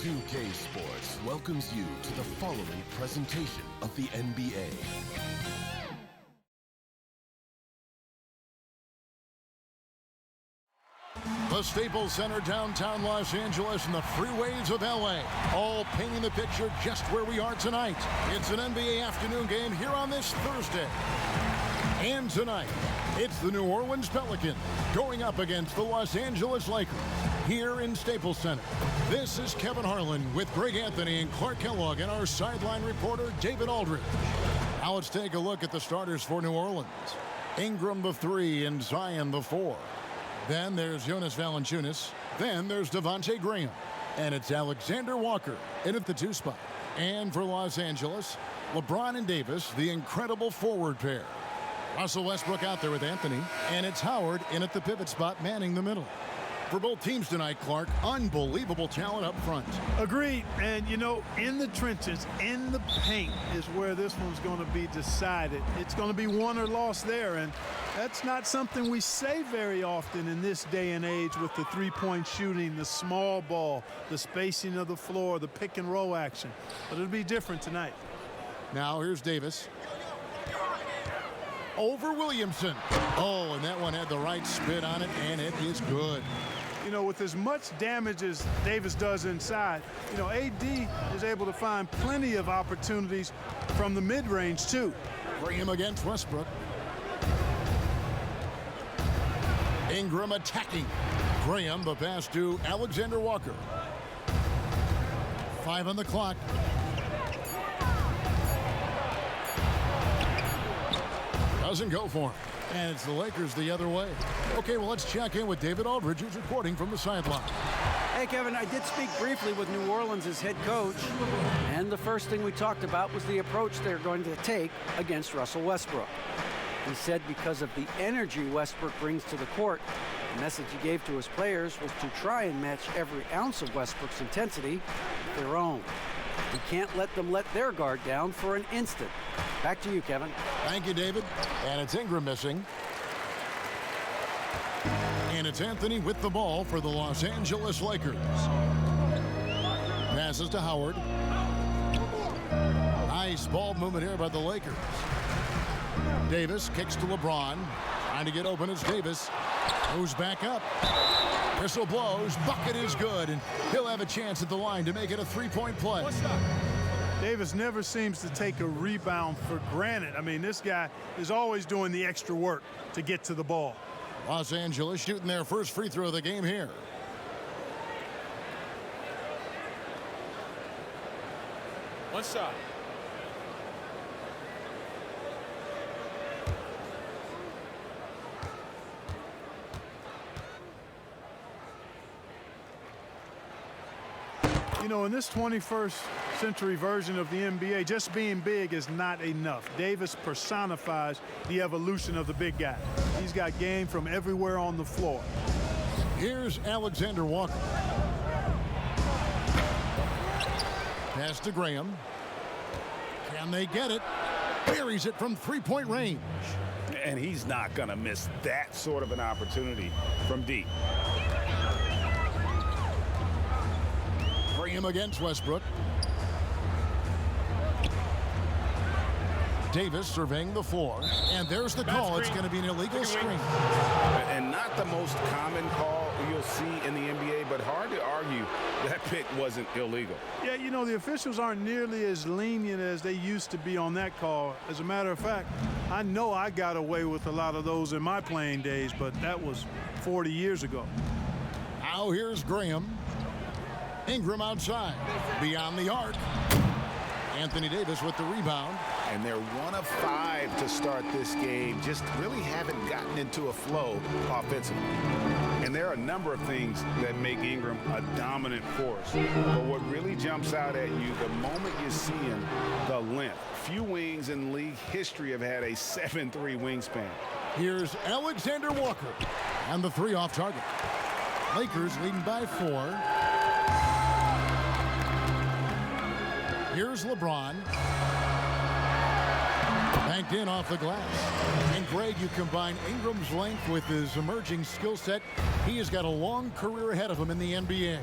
2K Sports welcomes you to the following presentation of the NBA. The Staples Center, downtown Los Angeles, and the freeways of LA, all painting the picture just where we are tonight. It's an NBA afternoon game here on this Thursday. And tonight, it's the New Orleans Pelicans going up against the Los Angeles Lakers here in Staples Center. This is Kevin Harlan with Greg Anthony and Clark Kellogg and our sideline reporter, David Aldridge. Now let's take a look at the starters for New Orleans. Ingram the 3 and Zion the 4. Then there's Jonas Valanciunas. Then there's Devontae Graham. And it's Alexander Walker in at the 2 spot. And for Los Angeles, LeBron and Davis, the incredible forward pair. Russell Westbrook out there with Anthony. And it's Howard in at the pivot spot, manning the middle. For both teams tonight, Clark, unbelievable talent up front. Agreed. And, you know, in the trenches, in the paint is where this one's going to be decided. It's going to be won or lost there. And that's not something we say very often in this day and age with the three-point shooting, the small ball, the spacing of the floor, the pick and roll action. But it'll be different tonight. Now here's Davis. Over Williamson. Oh, and that one had the right spin on it, and it is good. You know, with as much damage as Davis does inside, you know, AD is able to find plenty of opportunities from the mid-range, too. Graham against Westbrook. Ingram attacking. Graham, the pass to Alexander Walker. 5 on the clock. Doesn't go for him. And it's the Lakers the other way. Okay, well, let's check in with David Aldridge, who's reporting from the sideline. Hey, Kevin, I did speak briefly with New Orleans' as head coach, and the first thing we talked about was the approach they're going to take against Russell Westbrook. He said because of the energy Westbrook brings to the court, the message he gave to his players was to try and match every ounce of Westbrook's intensity with their own. We can't let them let their guard down for an instant. Back to you, Kevin. Thank you, David. And it's Ingram missing. And it's Anthony with the ball for the Los Angeles Lakers. Passes to Howard. Nice ball movement here by the Lakers. Davis kicks to LeBron. Trying to get open is Davis. Moves back up. Whistle blows. Bucket is good. And he'll have a chance at the line to make it a three-point play. Davis never seems to take a rebound for granted. I mean, this guy is always doing the extra work to get to the ball. Los Angeles shooting their first free throw of the game here. One shot. You know, in this 21st century version of the NBA, just being big is not enough. Davis personifies the evolution of the big guy. He's got game from everywhere on the floor. Here's Alexander Walker. Pass to Graham. Can they get it? Buries it from three-point range. And he's not going to miss that sort of an opportunity from deep. Graham against Westbrook. Davis surveying the floor. And there's the call. It's going to be an illegal screen. And not the most common call you'll see in the NBA, but hard to argue that pick wasn't illegal. Yeah, you know, the officials aren't nearly as lenient as they used to be on that call. As a matter of fact, I know I got away with a lot of those in my playing days, but that was 40 years ago. Now here's Graham. Ingram outside. Beyond the arc. Anthony Davis with the rebound. And they're 1 of 5 to start this game. Just really haven't gotten into a flow offensively. And there are a number of things that make Ingram a dominant force. But what really jumps out at you the moment you see him, the length. Few wings in league history have had a 7'3" wingspan. Here's Alexander Walker. And the 3 off target. Lakers leading by 4. Here's LeBron. Banked in off the glass. And Greg, you combine Ingram's length with his emerging skill set. He has got a long career ahead of him in the NBA.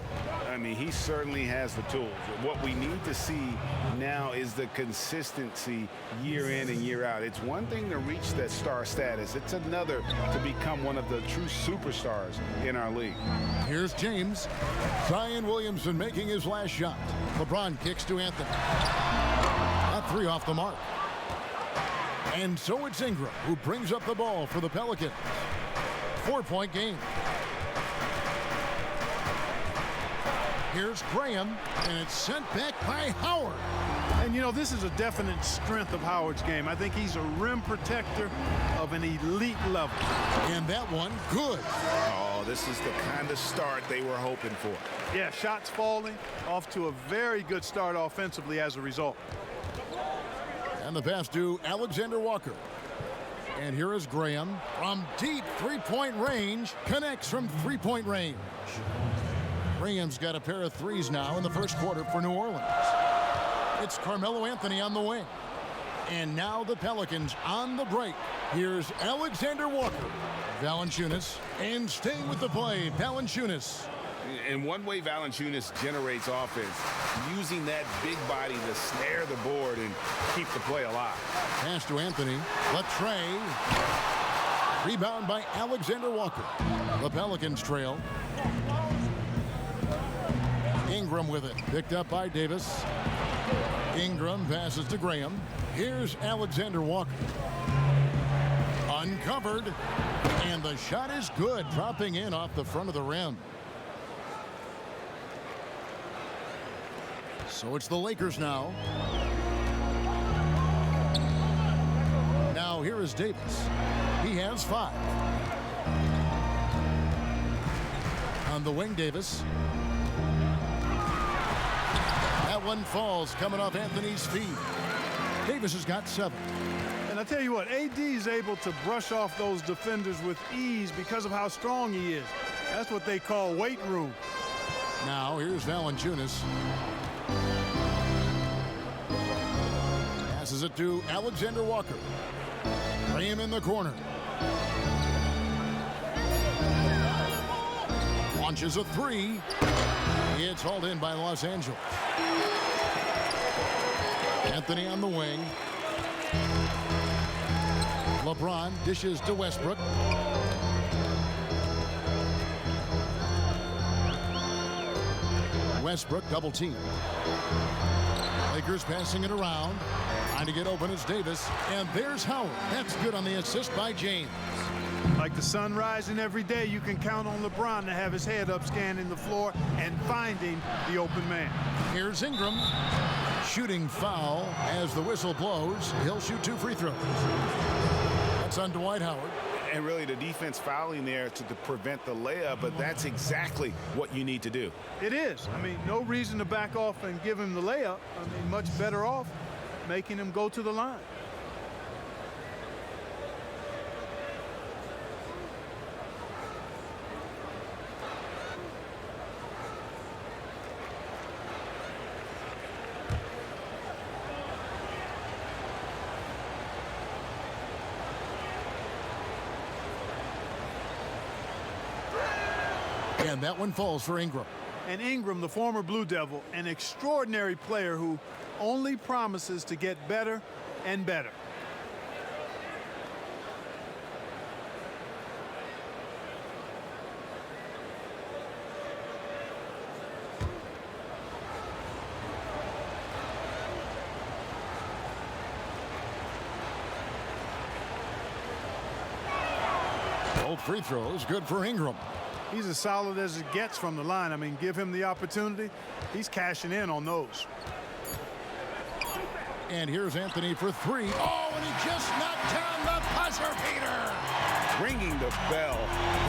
I mean, he certainly has the tools. What we need to see now is the consistency year in and year out. It's one thing to reach that star status. It's another to become one of the true superstars in our league. Here's James. Zion Williamson making his last shot. LeBron kicks to Anthony. That three off the mark. And so it's Ingram who brings up the ball for the Pelicans. 4-point game. Here's Graham, and it's sent back by Howard. And, you know, this is a definite strength of Howard's game. I think he's a rim protector of an elite level. And that one, good. Oh, this is the kind of start they were hoping for. Yeah, shots falling, off to a very good start offensively as a result. And the pass to Alexander Walker. And here is Graham from deep three-point range. Connects from three-point range. Graham's got a pair of threes now in the first quarter for New Orleans. It's Carmelo Anthony on the wing. And now the Pelicans on the break. Here's Alexander Walker. Valanciunas. And staying with the play, Valanciunas. And one way Valanciunas generates offense, using that big body to snare the board and keep the play alive. Pass to Anthony. Latrey. Rebound by Alexander Walker. The Pelicans trail. Ingram with it. Picked up by Davis. Ingram passes to Graham. Here's Alexander Walker. Uncovered. And the shot is good. Dropping in off the front of the rim. So it's the Lakers now. Now here is Davis. He has 5. On the wing, Davis. That one falls, coming off Anthony's feet. Davis has got 7. And I tell you what, AD is able to brush off those defenders with ease because of how strong he is. That's what they call weight room. Now here's Valanciunas. Passes it to Alexander Walker. Graham in the corner. Launches a 3. It's hauled in by Los Angeles. Anthony on the wing. LeBron dishes to Westbrook. Westbrook double team. Lakers passing it around. Trying to get open is Davis. And there's Howard. That's good on the assist by James. Like the sun rising every day, you can count on LeBron to have his head up scanning the floor and finding the open man. Here's Ingram. Shooting foul as the whistle blows. He'll shoot 2 free throws. That's on Dwight Howard. And really the defense fouling there to prevent the layup, but that's exactly what you need to do. It is. I mean, no reason to back off and give him the layup. I mean, much better off making him go to the line. And that one falls for Ingram. And Ingram, the former Blue Devil, an extraordinary player who only promises to get better and better. Both free throws good for Ingram. He's as solid as it gets from the line. I mean, give him the opportunity. He's cashing in on those. And here's Anthony for 3. Oh, and he just knocked down the buzzer beater. Ringing the bell.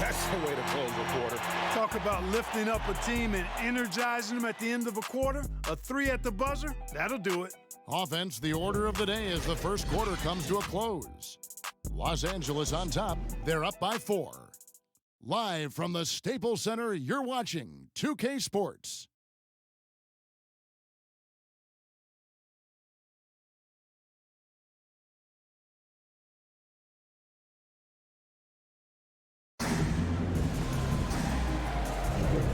That's the way to close the quarter. Talk about lifting up a team and energizing them at the end of a quarter. A 3 at the buzzer, that'll do it. Offense, the order of the day as the first quarter comes to a close. Los Angeles on top. They're up by 4. Live from the Staples Center, you're watching 2K Sports.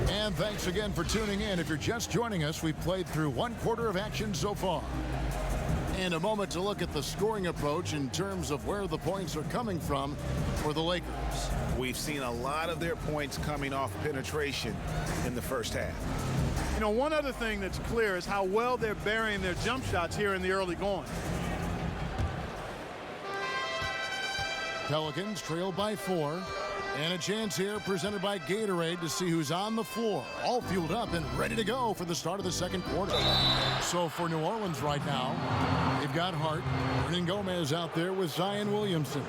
And And thanks again for tuning in. If you're just joining us, we've played through 1/4 of action so far. And a moment to look at the scoring approach in terms of where the points are coming from for the Lakers. We've seen a lot of their points coming off penetration in the first half. You know, one other thing that's clear is how well they're burying their jump shots here in the early going. Pelicans trail by 4. And a chance here presented by Gatorade to see who's on the floor. All fueled up and ready to go for the start of the second quarter. So for New Orleans right now, they've got Hart. Hernan Gomez out there with Zion Williamson.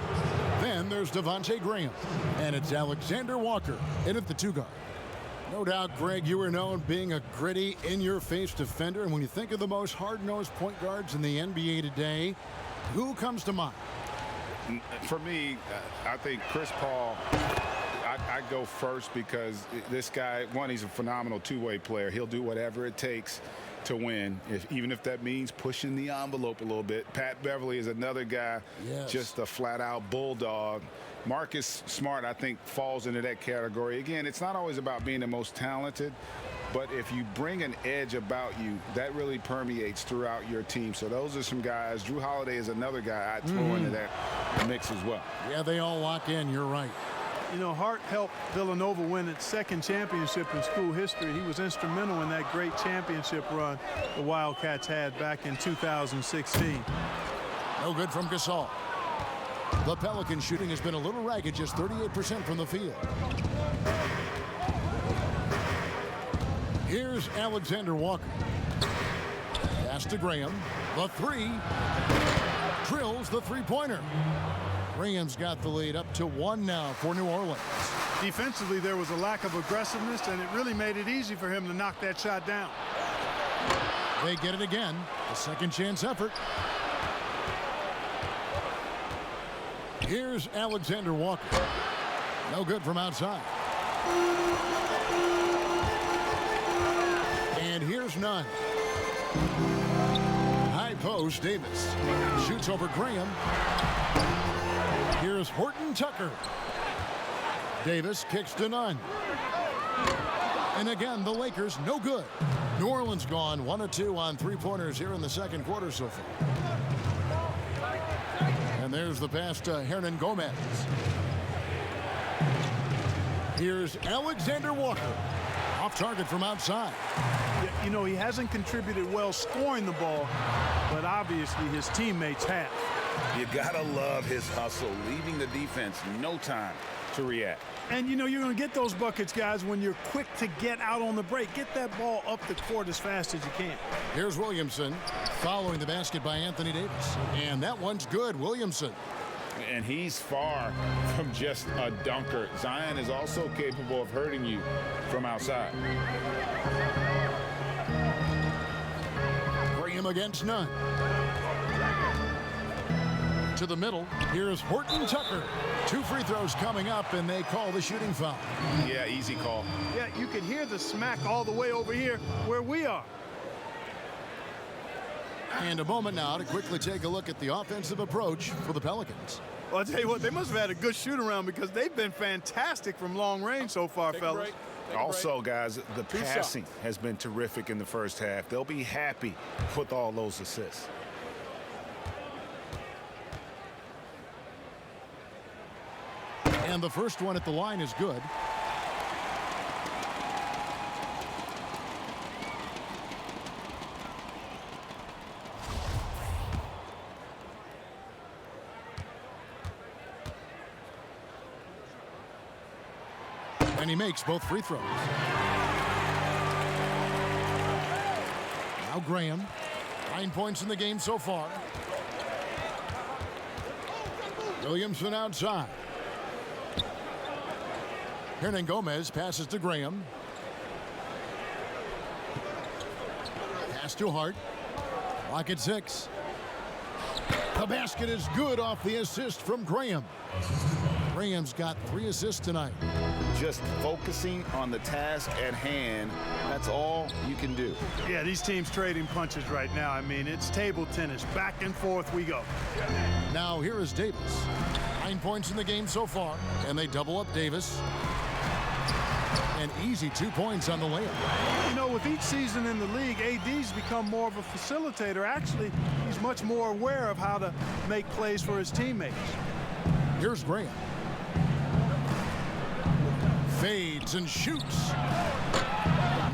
Then there's Devontae Graham. And it's Alexander Walker in at the 2 guard. No doubt, Greg, you are known being a gritty, in-your-face defender. And when you think of the most hard-nosed point guards in the NBA today, who comes to mind? For me, I think Chris Paul, I go first because this guy, one, he's a phenomenal two-way player. He'll do whatever it takes to win, even if that means pushing the envelope a little bit. Pat Beverly is another guy, just a flat-out bulldog. Marcus Smart, I think, falls into that category. Again, it's not always about being the most talented, but if you bring an edge about you, that really permeates throughout your team. So those are some guys. Drew Holiday is another guy I'd throw into that mix as well. Yeah, they all lock in. You're right. You know, Hart helped Villanova win its 2nd championship in school history. He was instrumental in that great championship run the Wildcats had back in 2016. No good from Gasol. The Pelican shooting has been a little ragged, just 38% from the field. Here's Alexander Walker. Pass to Graham. The 3. Drills the three-pointer. Graham's got the lead up to 1 now for New Orleans. Defensively, there was a lack of aggressiveness, and it really made it easy for him to knock that shot down. They get it again. A second chance effort. Here's Alexander Walker. No good from outside. And here's none. High post, Davis. Shoots over Graham. Here's Horton Tucker. Davis kicks to none. And again, the Lakers, no good. New Orleans gone 1 of 2 on three-pointers here in the second quarter so far. And there's the pass to Hernan Gomez. Here's Alexander Walker. Off target from outside. Yeah, you know, he hasn't contributed well scoring the ball, but obviously his teammates have. You gotta love his hustle, leaving the defense no time to react. And, you know, you're going to get those buckets, guys, when you're quick to get out on the break. Get that ball up the court as fast as you can. Here's Williamson following the basket by Anthony Davis. And that one's good, Williamson. And he's far from just a dunker. Zion is also capable of hurting you from outside. Graham against none. To the middle. Here's Horton Tucker. 2 free throws coming up, and they call the shooting foul. Yeah, easy call. Yeah, you can hear the smack all the way over here where we are. And a moment now to quickly take a look at the offensive approach for the Pelicans. Well, I'll tell you what, they must have had a good shoot-around because they've been fantastic from long range so far, fellas. Also, guys, the passing has been terrific in the first half. They'll be happy with all those assists. And the first one at the line is good. And he makes both free throws. Now Graham. 9 points in the game so far. Williamson outside. Hernan Gomez passes to Graham. Pass to Hart. Clock at 6. The basket is good off the assist from Graham. Graham's got 3 assists tonight. Just focusing on the task at hand, that's all you can do. Yeah, these teams trading punches right now. I mean, it's table tennis. Back and forth we go. Now here is Davis. 9 points in the game so far, and they double up Davis. An easy 2 points on the layup. You know, with each season in the league, AD's become more of a facilitator. Actually, he's much more aware of how to make plays for his teammates. Here's Graham. Fades and shoots.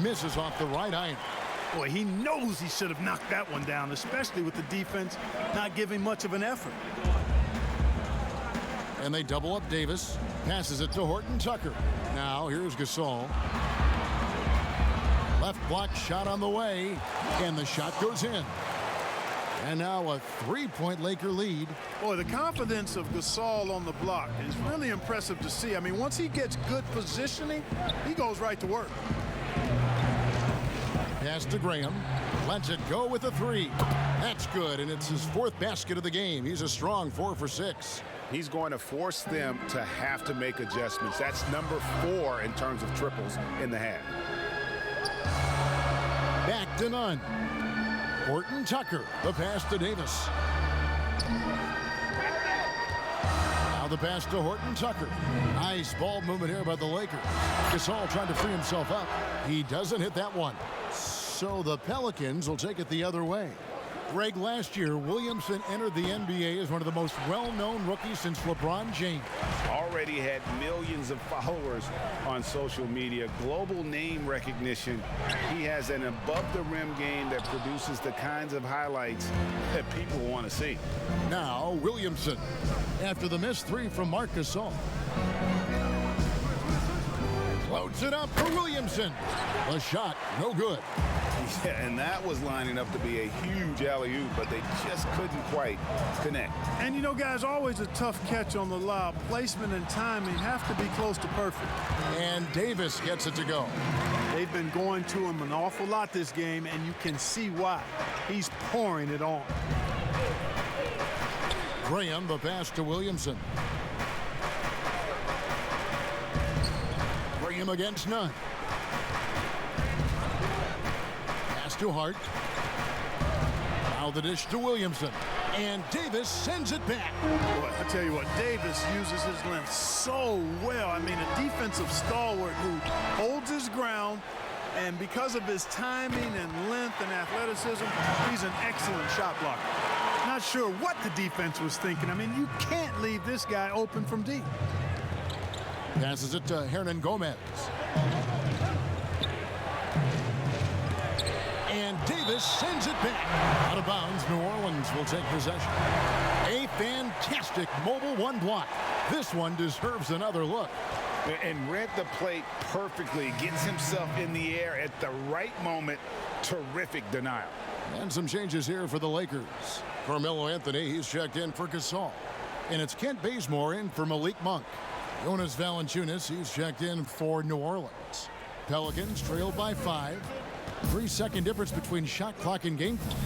Misses off the right iron. Boy, he knows he should have knocked that one down, especially with the defense not giving much of an effort. And they double up Davis. Passes it to Horton Tucker. Now here's Gasol. Left block shot on the way. And the shot goes in. And now a 3-point Laker lead. Boy, the confidence of Gasol on the block is really impressive to see. I mean, once he gets good positioning, he goes right to work. Pass to Graham. Lets it go with a 3. That's good, and it's his 4th basket of the game. He's a strong 4 for 6. He's going to force them to have to make adjustments. That's number 4 in terms of triples in the half. Back to none. Horton Tucker, the pass to Davis. Now the pass to Horton Tucker. Nice ball movement here by the Lakers. Gasol trying to free himself up. He doesn't hit that one. So the Pelicans will take it the other way. Greg, last year, Williamson entered the NBA as one of the most well-known rookies since LeBron James. Already had millions of followers on social media, global name recognition. He has an above-the-rim game that produces the kinds of highlights that people want to see. Now Williamson, after the missed 3 from Marc Gasol. Floats it up for Williamson. The shot, no good. Yeah, and that was lining up to be a huge alley-oop, but they just couldn't quite connect. And you know, guys, always a tough catch on the lob. Placement and timing have to be close to perfect. And Davis gets it to go. They've been going to him an awful lot this game, and you can see why. He's pouring it on. Graham, the pass to Williamson. Graham against none. To Hart. Now the dish to Williamson. And Davis sends it back. Boy, I tell you what, Davis uses his length so well. I mean, a defensive stalwart who holds his ground, and because of his timing and length and athleticism, he's an excellent shot blocker. Not sure what the defense was thinking. I mean, you can't leave this guy open from deep. Passes it to Hernan Gomez. And Davis sends it back. Out of bounds, New Orleans will take possession. A fantastic mobile 1 block. This one deserves another look. And read the plate perfectly. Gets himself in the air at the right moment. Terrific denial. And some changes here for the Lakers. Carmelo Anthony, he's checked in for Gasol. And it's Kent Bazemore in for Malik Monk. Jonas Valanciunas, he's checked in for New Orleans. Pelicans trailed by 5. 3-second difference between shot clock and game clock.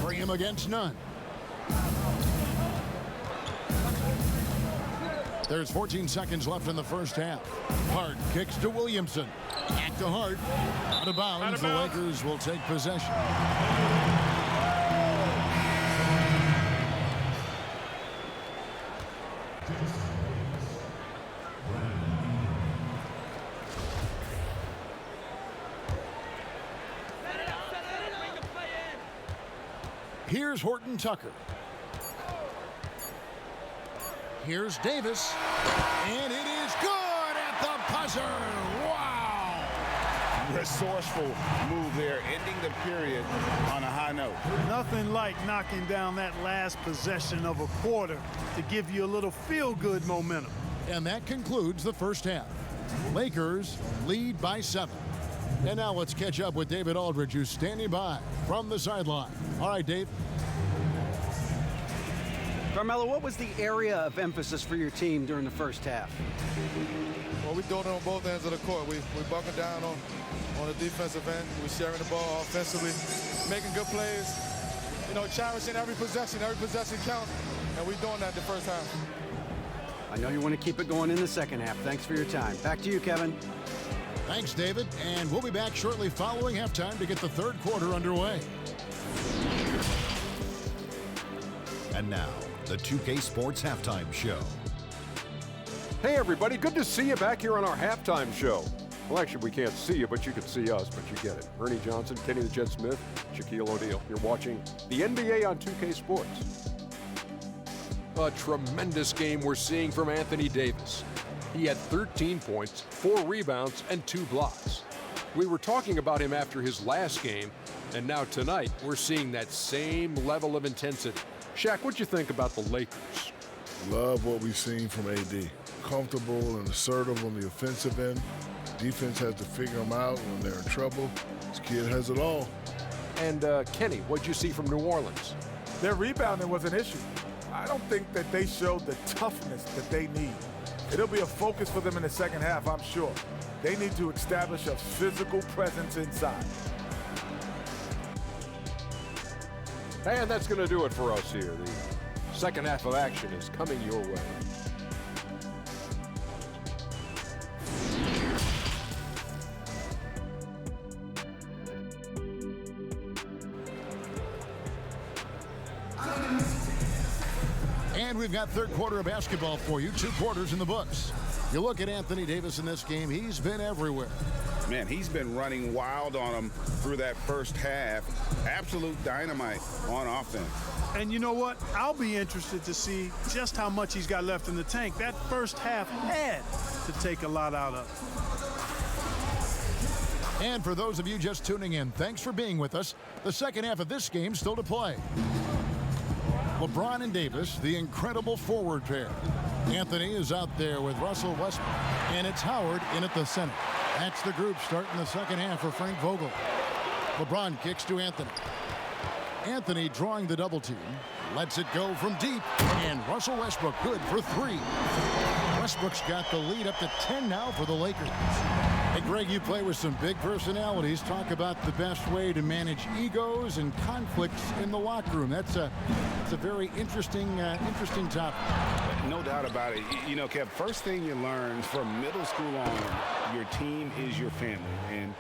Graham against none. There's 14 seconds left in the first half. Hart kicks to Williamson. Back to Hart. Out of bounds. The Lakers will take possession. Here's Horton Tucker. Here's Davis. And it is good at the buzzer. Wow. Resourceful move there, ending the period on a high note. Nothing like knocking down that last possession of a quarter to give you a little feel-good momentum. And that concludes the first half. Lakers lead by 7. And now let's catch up with David Aldridge, who's standing by from the sideline. All right, Dave. Carmelo, what was the area of emphasis for your team during the first half? Well, we're doing it on both ends of the court. We buckle down on the defensive end. We're sharing the ball offensively, making good plays, you know, cherishing every possession counts, and we're doing that the first half. I know you want to keep it going in the second half. Thanks for your time. Back to you, Kevin. Thanks, David. And we'll be back shortly following halftime to get the third quarter underway. And now, the 2K Sports Halftime Show. Hey everybody, good to see you back here on our halftime show. Well, actually, we can't see you, but you can see us, but you get it. Ernie Johnson, Kenny the Jet Smith, Shaquille O'Neal. You're watching the NBA on 2K Sports. A tremendous game we're seeing from Anthony Davis. He had 13 points, 4 rebounds, and 2 blocks. We were talking about him after his last game, and now tonight we're seeing that same level of intensity. Shaq, what'd you think about the Lakers? Love what we've seen from AD. Comfortable and assertive on the offensive end. Defense has to figure them out when they're in trouble. This kid has it all. And Kenny, what'd you see from New Orleans? Their rebounding was an issue. I don't think that they showed the toughness that they need. It'll be a focus for them in the second half, I'm sure. They need to establish a physical presence inside. And that's going to do it for us here. The second half of action is coming your way. And we've got third quarter of basketball for you. 2 quarters in the books. You look at Anthony Davis in this game, he's been everywhere. Man, he's been running wild on them through that first half. Absolute dynamite on offense. And you know what? I'll be interested to see just how much he's got left in the tank. That first half had to take a lot out of it. And for those of you just tuning in, thanks for being with us. The second half of this game still to play. LeBron and Davis, the incredible forward pair. Anthony is out there with Russell Westbrook, and it's Howard in at the center. That's the group starting the second half for Frank Vogel. LeBron kicks to Anthony. Anthony drawing the double team, lets it go from deep, and Russell Westbrook good for 3. Westbrook's got the lead up to 10 now for the Lakers. Hey, Greg, you play with some big personalities. Talk about the best way to manage egos and conflicts in the locker room. It's a very interesting topic. No doubt about it. You know, Kev, first thing you learn from middle school on, your team is your family. And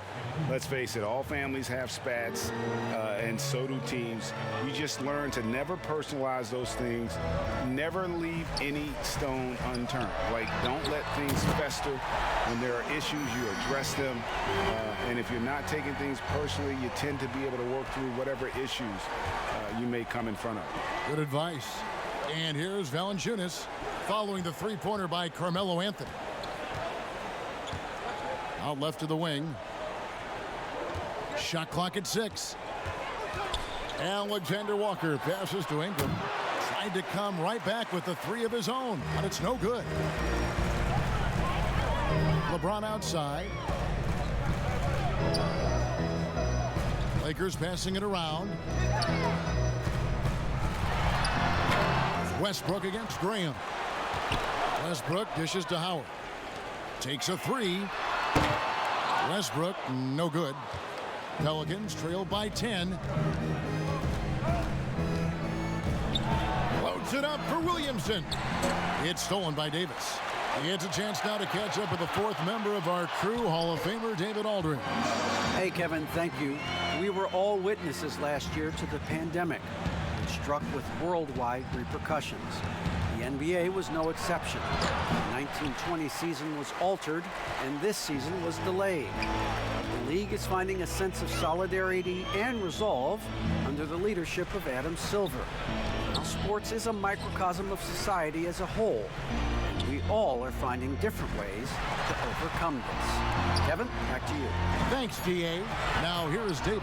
let's face it, all families have spats, and so do teams. You just learn to never personalize those things. Never leave any stone unturned. Like, don't let things fester. When there are issues, you address them. And if you're not taking things personally, you tend to be able to work through whatever issues you may come in front of. Good advice. And here's Valanciunas following the three-pointer by Carmelo Anthony. Out left to the wing. Shot clock at 6. Alexander Walker passes to Ingram. Tried to come right back with the 3 of his own, but it's no good. LeBron outside. Lakers passing it around. Westbrook against Graham. Westbrook dishes to Howard. Takes a 3. Westbrook, no good. Pelicans trail by 10. Loads it up for Williamson. It's stolen by Davis. He gets a chance now to catch up with the 4th member of our crew, Hall of Famer David Aldridge. Hey, Kevin, thank you. We were all witnesses last year to the pandemic, which struck with worldwide repercussions. The NBA was no exception. The 1920 season was altered, and this season was delayed. The league is finding a sense of solidarity and resolve under the leadership of Adam Silver. Now, sports is a microcosm of society as a whole, and we all are finding different ways to overcome this. Kevin, back to you. Thanks, D.A. Now here is Davis.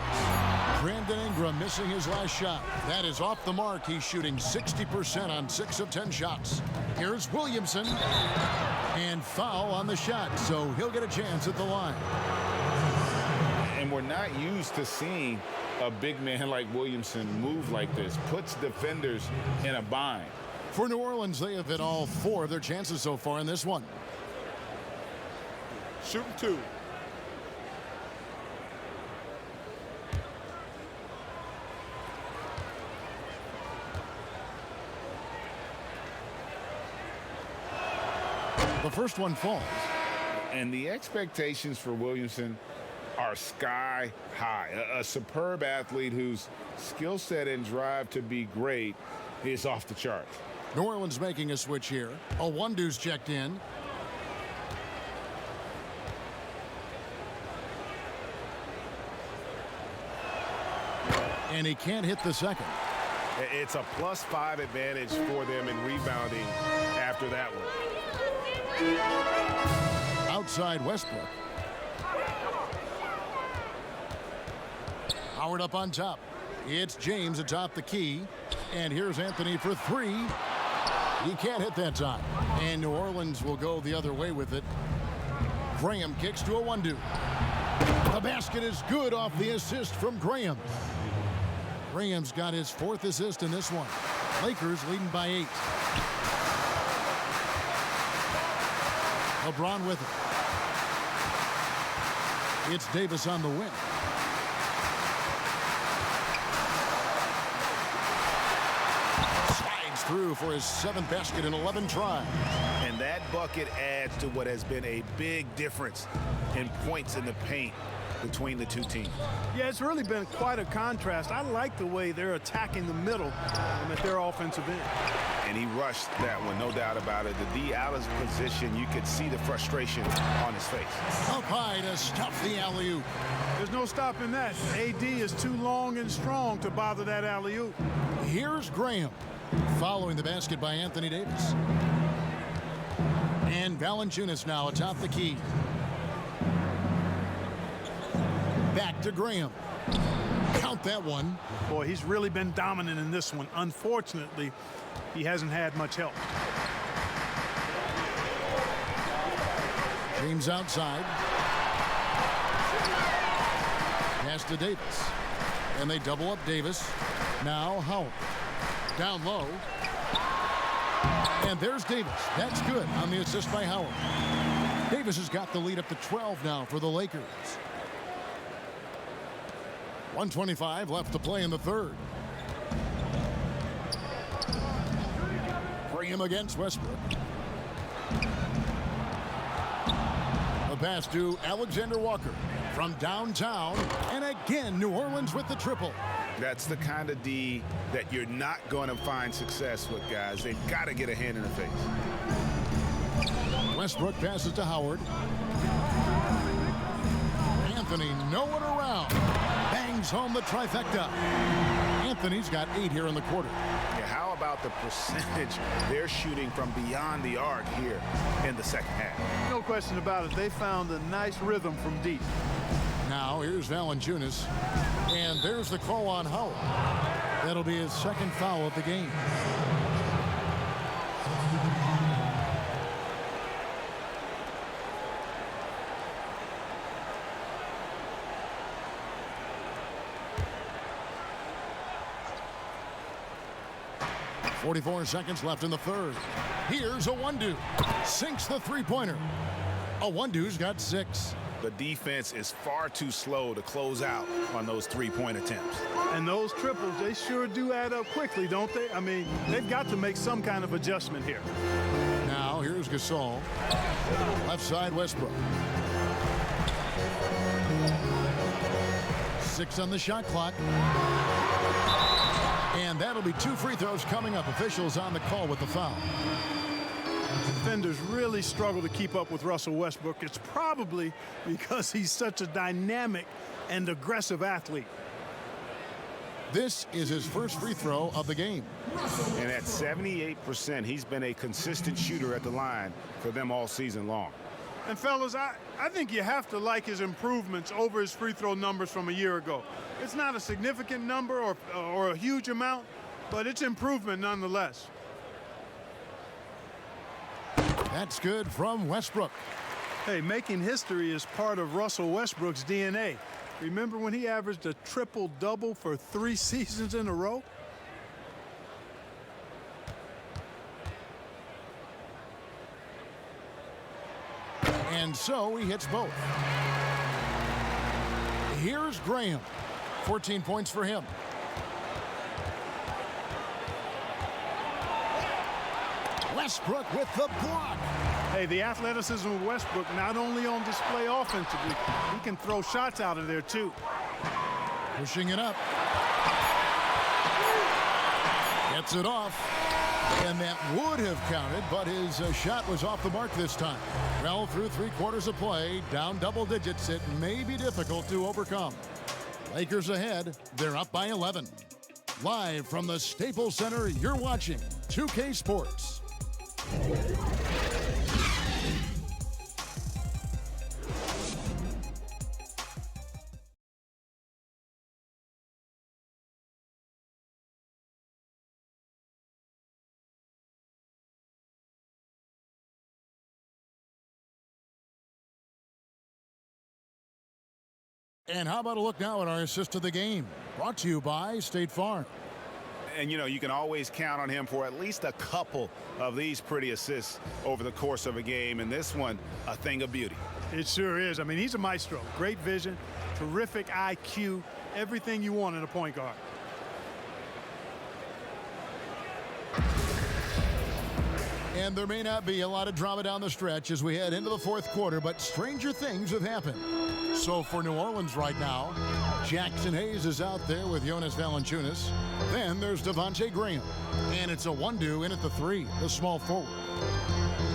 Brandon Ingram missing his last shot. That is off the mark. He's shooting 60% on 6 of 10 shots. Here's Williamson. And foul on the shot, so he'll get a chance at the line. And we're not used to seeing a big man like Williamson move like this. Puts defenders in a bind. For New Orleans, they have hit all 4 of their chances so far in this one. Shooting 2. The first one falls. And the expectations for Williamson are sky high. A superb athlete whose skill set and drive to be great is off the charts. New Orleans making a switch here. A one-deuce checked in. And he can't hit the second. It's a +5 advantage for them in rebounding after that one. Outside Westbrook. Howard up on top. It's James atop the key. And here's Anthony for three. He can't hit that time. And New Orleans will go the other way with it. Graham kicks to a 1-2. The basket is good off the assist from Graham. Graham's got his 4th assist in this one. Lakers leading by 8. LeBron with it. It's Davis on the wing. Slides through for his 7th basket in 11 tries. And that bucket adds to what has been a big difference in points in the paint between the two teams. Yeah, it's really been quite a contrast. I like the way they're attacking the middle at their offensive end. And he rushed that one, no doubt about it. The D out of position, you could see the frustration on his face. Up high to stuff the alley-oop. There's no stopping that. AD is too long and strong to bother that alley-oop. Here's Graham following the basket by Anthony Davis. And Valanciunas now atop the key. Back to Graham. Count that one. Boy, he's really been dominant in this one. Unfortunately, he hasn't had much help. James outside. Pass to Davis. And they double up Davis. Now Howard. Down low. And there's Davis. That's good on the assist by Howard. Davis has got the lead up to 12 now for the Lakers. 1:25 left to play in the third. Graham against Westbrook. The pass to Alexander Walker from downtown. And again, New Orleans with the triple. That's the kind of D that you're not going to find success with, guys. They've got to get a hand in the face. Westbrook passes to Howard. Anthony nowhere around. Bangs home the trifecta. Anthony's got 8 here in the quarter. Yeah, how about the percentage they're shooting from beyond the arc here in the second half? No question about it. They found a nice rhythm from deep. Now here's Valanciunas. And there's the call on Howard. That'll be his 2nd foul of the game. .44 seconds left in the third. Here's a 1-2. Sinks the three-pointer. A 1-2's got 6. The defense is far too slow to close out on those three-point attempts. And those triples, they sure do add up quickly, don't they? I mean, they've got to make some kind of adjustment here. Now, here's Gasol. Left side, Westbrook. 6 on the shot clock. And that'll be 2 free throws coming up. Officials on the call with the foul. Defenders really struggle to keep up with Russell Westbrook. It's probably because he's such a dynamic and aggressive athlete. This is his first free throw of the game. And at 78%, he's been a consistent shooter at the line for them all season long. And fellas, I think you have to like his improvements over his free throw numbers from a year ago. It's not a significant number or a huge amount, but it's improvement nonetheless. That's good from Westbrook. Hey, making history is part of Russell Westbrook's DNA. Remember when he averaged a triple-double for 3 seasons in a row? And so he hits both. Here's Graham. 14 points for him. Westbrook with the block. Hey, the athleticism of Westbrook not only on display offensively, he can throw shots out of there too. Pushing it up. Gets it off. And that would have counted, but his shot was off the mark this time. Well, through 3 quarters of play, down double digits, it may be difficult to overcome. Lakers ahead. They're up by 11. Live from the Staples Center, you're watching 2K Sports. And how about a look now at our assist to the game? Brought to you by State Farm. And, you know, you can always count on him for at least a couple of these pretty assists over the course of a game. And this one, a thing of beauty. It sure is. I mean, he's a maestro. Great vision, terrific IQ, everything you want in a point guard. And there may not be a lot of drama down the stretch as we head into the fourth quarter, but stranger things have happened. So for New Orleans right now, Jackson Hayes is out there with Jonas Valanciunas. Then there's Devontae Graham. And it's a 1-2 in at the 3, the small forward.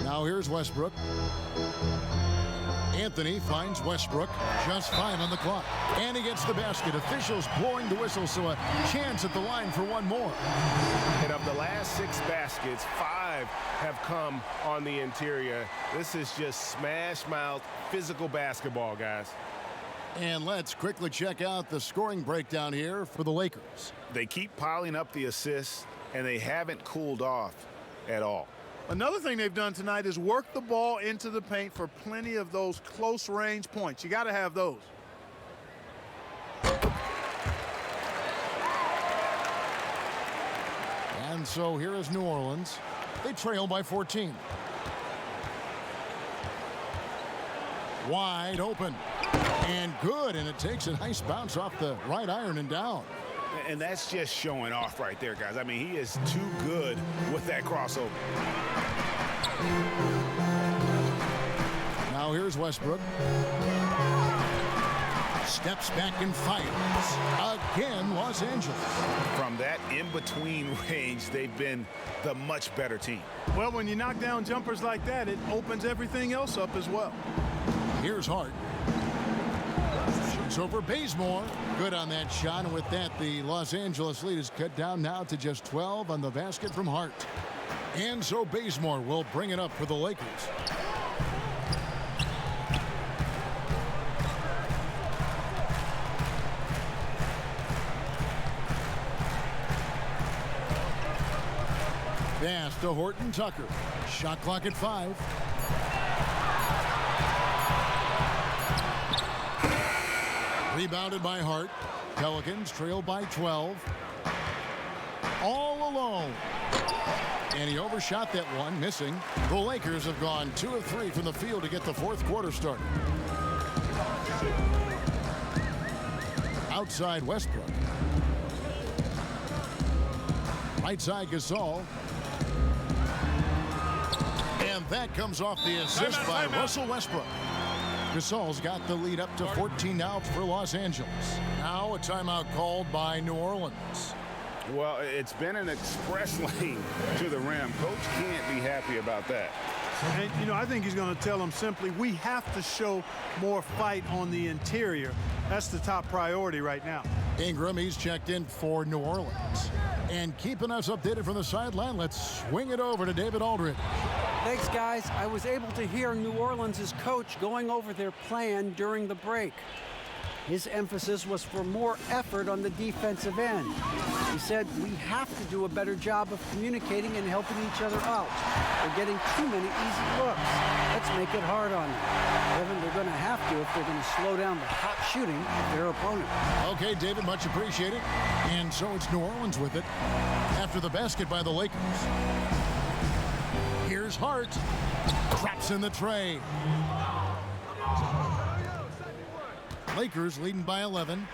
Now here's Westbrook. Anthony finds Westbrook, just 5 on the clock. And he gets the basket. Officials blowing the whistle, so a chance at the line for one more. And of the last 6 baskets, 5 have come on the interior. This is just smash-mouth physical basketball, guys. And let's quickly check out the scoring breakdown here for the Lakers. They keep piling up the assists, and they haven't cooled off at all. Another thing they've done tonight is work the ball into the paint for plenty of those close-range points. You got to have those. And so here is New Orleans. They trail by 14. Wide open. And good, and it takes a nice bounce off the right iron and down. And that's just showing off right there, guys. I mean, he is too good with that crossover. Now here's Westbrook. Steps back and fires. Again, Los Angeles. From that in-between range, they've been the much better team. Well, when you knock down jumpers like that, it opens everything else up as well. Here's Hart. Shoots over Bazemore. Good on that shot, and with that, the Los Angeles lead is cut down now to just 12 on the basket from Hart. And so Bazemore will bring it up for the Lakers. Pass to Horton Tucker. Shot clock at 5. Rebounded by Hart. Pelicans trail by 12. All alone. And he overshot that one, missing. The Lakers have gone 2 of 3 from the field to get the fourth quarter started. Outside Westbrook. Right side Gasol. And that comes off the assist by Russell Westbrook. Gasol's got the lead up to 14 now for Los Angeles. Now a timeout called by New Orleans. Well, it's been an express lane to the rim. Coach can't be happy about that. And, you know, I think he's going to tell them simply, we have to show more fight on the interior. That's the top priority right now. Ingram, he's checked in for New Orleans. And keeping us updated from the sideline, let's swing it over to David Aldridge. Thanks, guys. I was able to hear New Orleans' coach going over their plan during the break. His emphasis was for more effort on the defensive end. He said, we have to do a better job of communicating and helping each other out. They're getting too many easy looks. Let's make it hard on them. Evan, they're going to have to if they're going to slow down the hot shooting of their opponent. Okay, David, much appreciated. And so it's New Orleans with it after the basket by the Lakers. Here's Hart. Traps in the tray. Lakers leading by 11.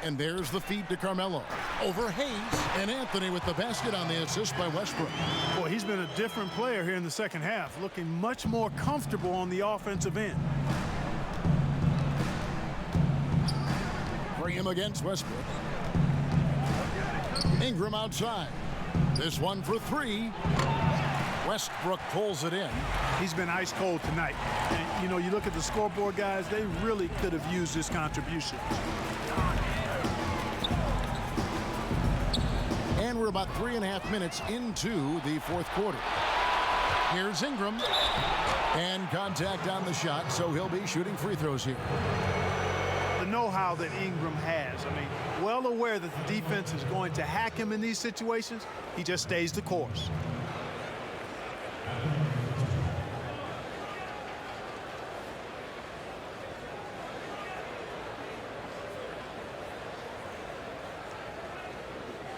And there's the feed to Carmelo. Over Hayes, and Anthony with the basket on the assist by Westbrook. Boy, he's been a different player here in the second half, looking much more comfortable on the offensive end. Bring him against Westbrook. Ingram outside. This one for 3. Westbrook pulls it in. He's been ice cold tonight. And, you know, you look at the scoreboard, guys, they really could have used his contributions. And we're about 3.5 minutes into the fourth quarter. Here's Ingram. And contact on the shot, so he'll be shooting free throws here. The know-how that Ingram has, I mean, well aware that the defense is going to hack him in these situations, he just stays the course.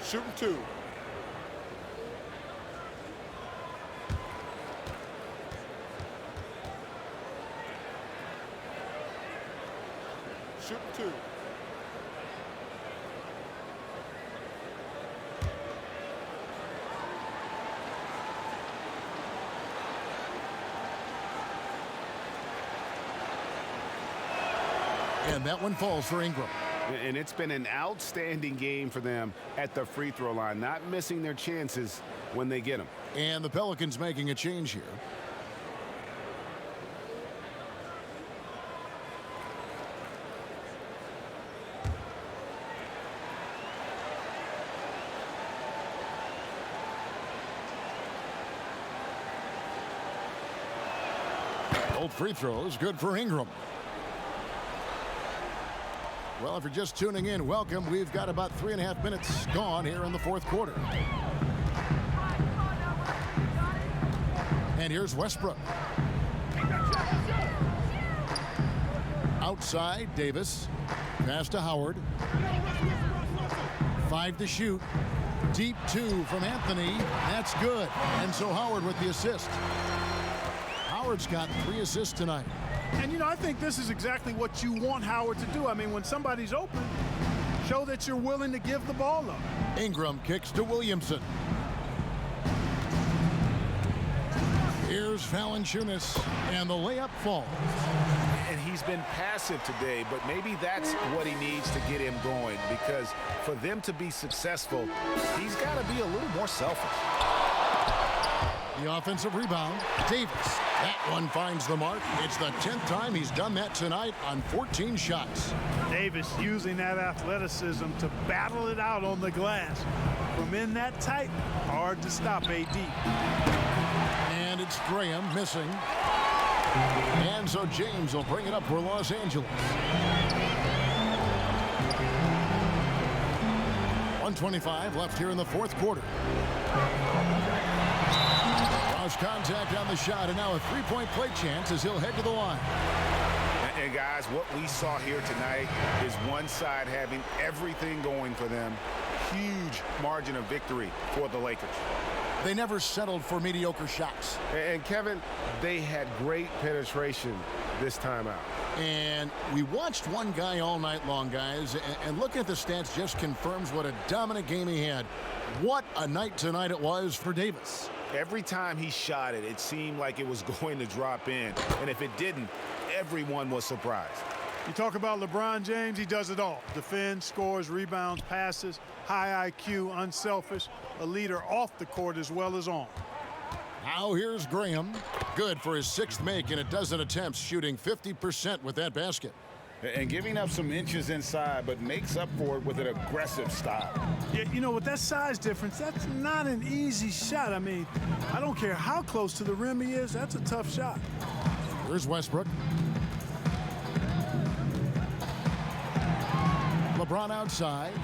Shooting 2. Shooting 2. And that one falls for Ingram. And it's been an outstanding game for them at the free throw line, not missing their chances when they get them. And the Pelicans making a change here. Both free throws good for Ingram. Well, if you're just tuning in, welcome. We've got about 3.5 minutes gone here in the fourth quarter. And here's Westbrook. Outside, Davis. Pass to Howard. 5 to shoot. Deep 2 from Anthony. That's good. And so Howard with the assist. Howard's got 3 assists tonight. And, you know, I think this is exactly what you want Howard to do. I mean, when somebody's open, show that you're willing to give the ball up. Ingram kicks to Williamson. Here's Valanciunas, and the layup falls. And he's been passive today, but maybe that's what he needs to get him going, because for them to be successful, he's got to be a little more selfish. The offensive rebound, Davis. That one finds the mark. It's the 10th time he's done that tonight on 14 shots. Davis using that athleticism to battle it out on the glass. From in that tight, hard to stop AD. And it's Graham missing. And so James will bring it up for Los Angeles. 1:25 left here in the fourth quarter. Contact on the shot, and now a three-point play chance as he'll head to the line. And guys, what we saw here tonight is one side having everything going for them. Huge margin of victory for the Lakers. They never settled for mediocre shots. And Kevin, they had great penetration this time out. And we watched one guy all night long, guys, and looking at the stats just confirms what a dominant game he had. What a night tonight it was for Davis. Every time he shot it, it seemed like it was going to drop in. And if it didn't, everyone was surprised. You talk about LeBron James, he does it all. Defends, scores, rebounds, passes, high IQ, unselfish, a leader off the court as well as on. Now here's Graham. Good for his 6th make in a dozen attempts, shooting 50% with that basket. And giving up some inches inside, but makes up for it with an aggressive style. Yeah, you know, with that size difference, that's not an easy shot. I mean, I don't care how close to the rim he is, that's a tough shot. Here's Westbrook. LeBron outside.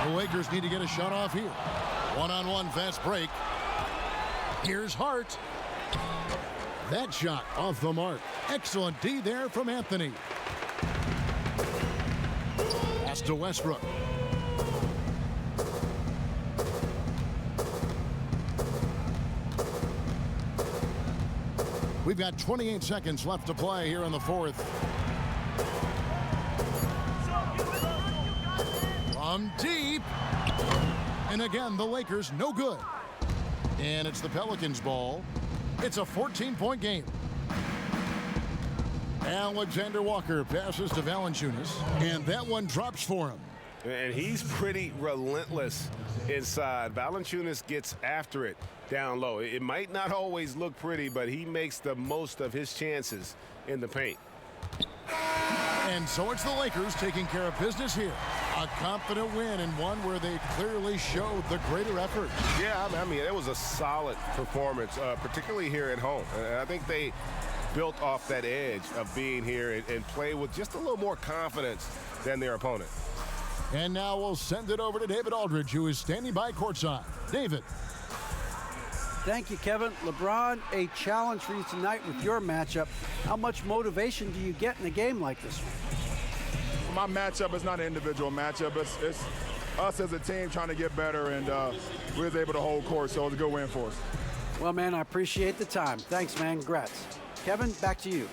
The Lakers need to get a shot off here. One-on-one fast break. Here's Hart. That shot off the mark. Excellent D there from Anthony. Pass to Westbrook. We've got 28 seconds left to play here in the fourth. From deep. And again, the Lakers no good. And it's the Pelicans ball. It's a 14-point game. Alexander Walker passes to Valanciunas, and that one drops for him. And he's pretty relentless inside. Valanciunas gets after it down low. It might not always look pretty, but he makes the most of his chances in the paint. And so it's the Lakers taking care of business here. A confident win and one where they clearly showed the greater effort. Yeah, I mean, it was a solid performance, particularly here at home. And I think they built off that edge of being here and play with just a little more confidence than their opponent. And now we'll send it over to David Aldridge, who is standing by courtside. David. Thank you, Kevin. LeBron, a challenge for you tonight with your matchup. How much motivation do you get in a game like this one? My matchup is not an individual matchup. It's us as a team trying to get better, and we was able to hold court, so it was a good win for us. Well, man, I appreciate the time. Thanks, man. Congrats. Kevin, back to you.